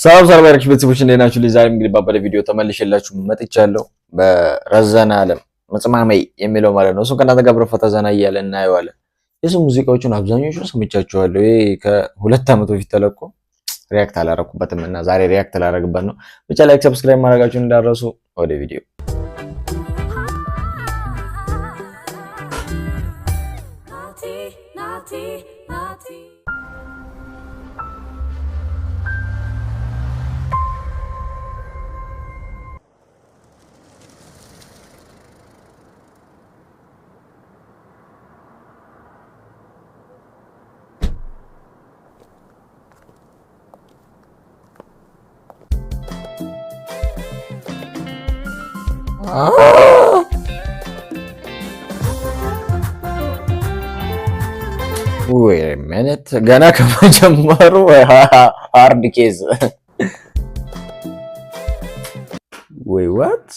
ሰላም ያርክሽ ቤተሰቦች እንዴት ናችሁ? ዛሬም እንግዲህ ባበደ ቪዲዮ ተመልሼላችሁ መጥቻለሁ። በረዘና ዓለም መጽማማይ የሚለው ማለት ነው። እሱን ከእናንተ ጋር አብረን ፈታ ዘና እያለን እናየዋለን። የሱ ሙዚቃዎቹን አብዛኞቹን ሰምቻችኋለሁ። ይሄ ከ2 ዓመት በፊት ተለቆ ሪያክት አላረኩበትም እና ዛሬ ሪያክት ላደርግበት ነው። ብቻ ላይክ ሰብስክራይብ ማድረጋችሁን እንዳትረሱ። ወደ ቪዲዮ Wait a minute. Gana ከመጀመሩ hard case. Wait, what?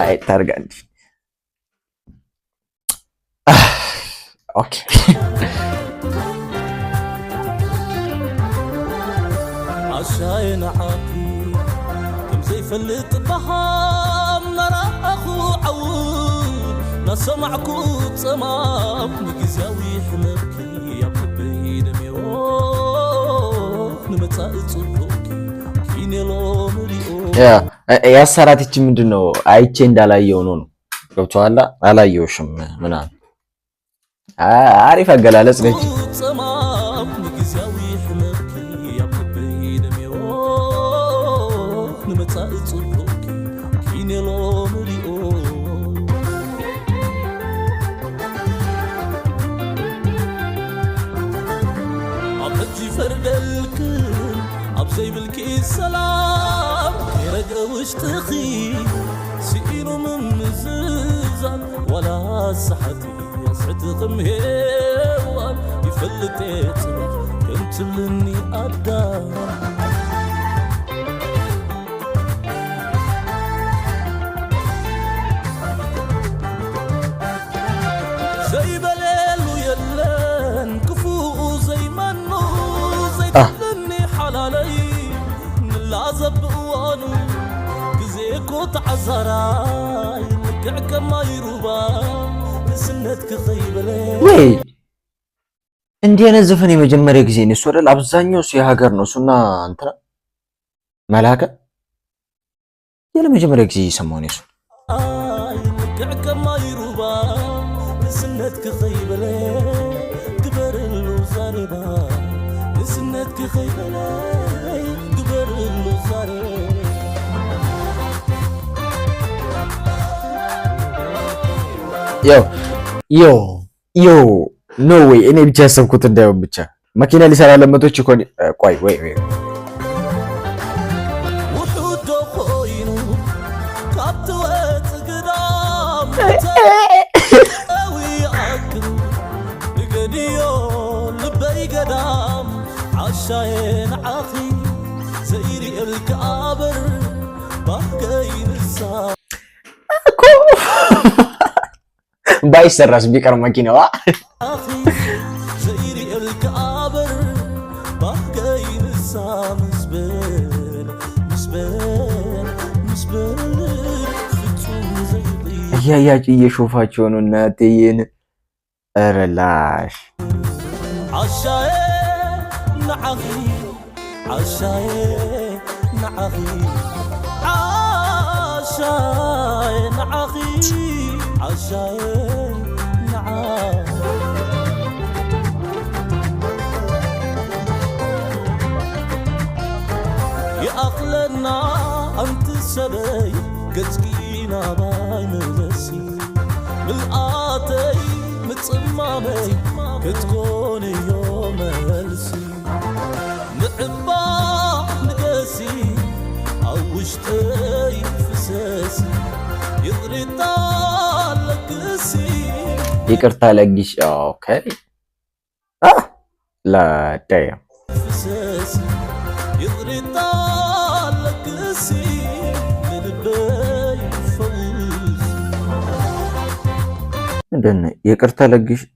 Ay, targandi. Okay. عشاين عاقي كم زي فلت بهام نرى أخو عود نسمعكو تمام نجزاوي حمركي يا بحبي دميوه نمتاء تصدوكي كيني لو مريو يا سراتي تي ምንድነው አይቼ እንዳላየው ነው ገብቷላ አላየውሽም ምናምን አሪፍ አገላለጽ ነች زي بالكي السلام يرقوش تخي سئينو من مززان ولا صحتي يصعد غمهيوان يفلتيت كنت مني أدام زي بليل ويلان كفوق زي منو زي تلني حلالي لازب وانو كزيكو تعزراي لقعك ما يروبا لسنتك خيبلي ወይ እንዲህ አይነት ዘፈን የመጀመሪያ ጊዜ ነው ሶረል አብዛኛው ሰው የሀገር ነው ሱና አንተ መላከ የመጀመሪያ ጊዜ ይሰማው ነው እሱ لقعك ما يروبا لسنتك خيبلي كبر الوزاربا لسنتك خيبلي ዮ ኖ ዌይ እኔ ብቻ ያሰብኩት እንዳይሆን ብቻ መኪና ሊሰራ ለመቶች እኮ ቆይ ወይ ወሁዶ ኮይኑ ካብትወት ግዳም አዊ አክሩ ንገዲዮ ልበይ ገዳም عشاين عاخي زيري الكابر باقي نسا بايسراس بيكر ماكينه اخي زيري الكابر باقي نسا مسبل እያያችሁ እየሾፋችሁ ነው እናቴን እረላሽ نعخي عشاي نعخي عشاي نعخي عشاي نعخي يا أقلنا أنت سبي قتكينا باي ملسي بالآتي متصمامي كتكون يوم ملسي نعبا نقاسي عوشتي فساسي يضري طالك سي ይቅርታ ለግሽ ኦኬ لا damn فساسي يضري طالك سي من باي فوق እንደነ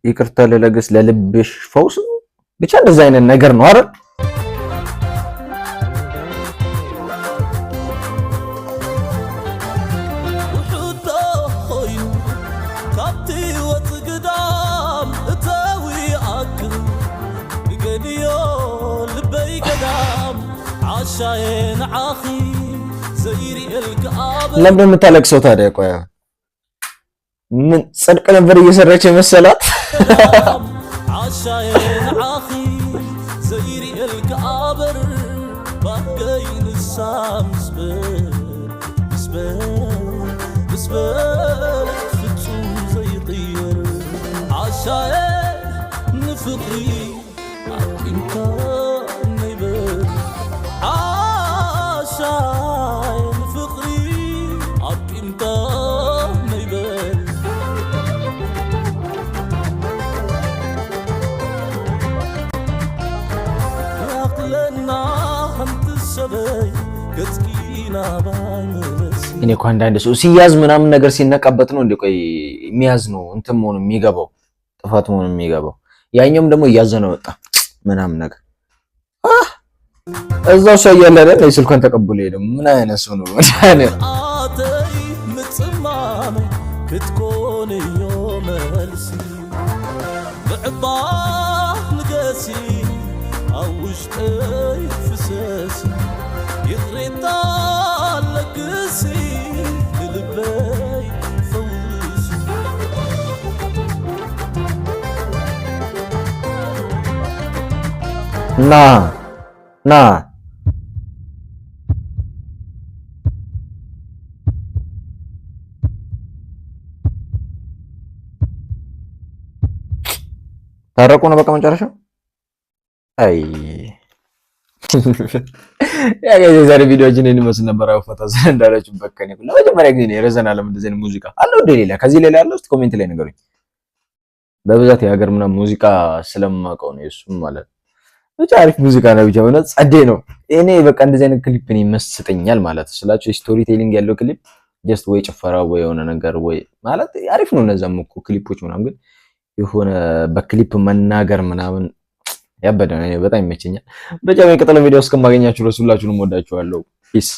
ይቅርታ ለለግስ ለልብሽ ፈውስ ብቻ እንደዛ አይነት ነገር ነው አይደል? ለምን የምታለቅሰው ታዲያ? ቆይ ምን ጽድቅ ነበር እየሰራች የመሰላት? እኔ እኮ አንዳንድ ሰው ሲያዝ ምናምን ነገር ሲነቃበት ነው እንዴ? ቆይ የሚያዝ ነው እንትን መሆኑ የሚገባው ጥፋት መሆኑ የሚገባው። ያኛውም ደግሞ እያዘነ ወጣ ምናምን ነገር እዛው ሰው እያለ አይደል ስልኳን ተቀብሎ ሄደ። ምን አይነት ሰው ነው? ና ታረቁ ነው በቃ መጨረሻው። አይ የዛሬ ቪዲዮችን እንመስል ነበር። ፈታ እንዳላችሁ በከኔ ለመጀመሪያ ጊዜ ነው ረዘና ዓለም እንደዚህ አይነት ሙዚቃ አለው እንደ ሌላ ከዚህ ሌላ ያለው እስቲ ኮሜንት ላይ ንገሩኝ። በብዛት የሀገር ምናምን ሙዚቃ ስለማውቀው ነው እሱም ማለት ብቻ አሪፍ ሙዚቃ ነው። ብቻ ማለት ጸዴ ነው። እኔ በቃ እንደዚህ አይነት ክሊፕ ነው ይመስጠኛል ማለት ስላችሁ ስቶሪ ቴሊንግ ያለው ክሊፕ ጀስት ወይ ጭፈራ ወይ የሆነ ነገር ወይ ማለት አሪፍ ነው። እነዛም እኮ ክሊፖች ምናምን ግን የሆነ በክሊፕ መናገር ምናምን ያበደ ነው። በጣም ይመቸኛል። በጫ በቀጥሎ ቪዲዮ እስከማገኛችሁ ሁላችሁንም ወዳችኋለሁ። ፒስ